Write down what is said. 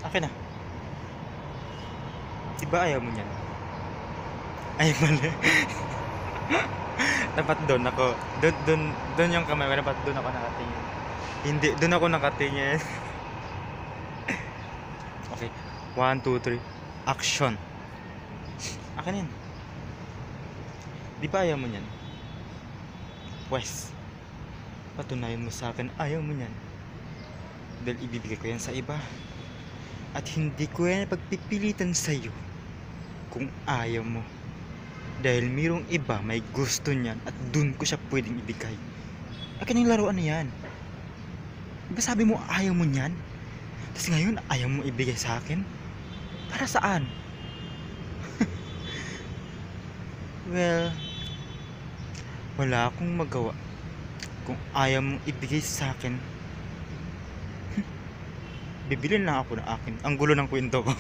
Akin na. Diba ayaw mo niyan? Ay, mali. Dapat doon ako. Doon yung kamay. Dapat doon ako nakatingin. Hindi, doon ako nakatingin. Okay. 1, 2, 3. Action. Akin yan. Di ba ayaw mo niyan? Pwes, patunayan mo sa akin ayaw mo niyan. Dahil ibibigay ko yan sa iba. At hindi ko yan pagpipilitan sa'yo kung ayaw mo. Dahil mayroong iba may gusto niyan at dun ko siya pwedeng ibigay. Akin yung laruan na yan. Diba sabi mo ayaw mo niyan? Tapos ngayon ayaw mo ibigay sa akin? Para saan? Well, wala akong magawa. Kung ayaw mong ibigay sa akin, bibilin lang ako ng akin. Ang gulo ng kwento ko.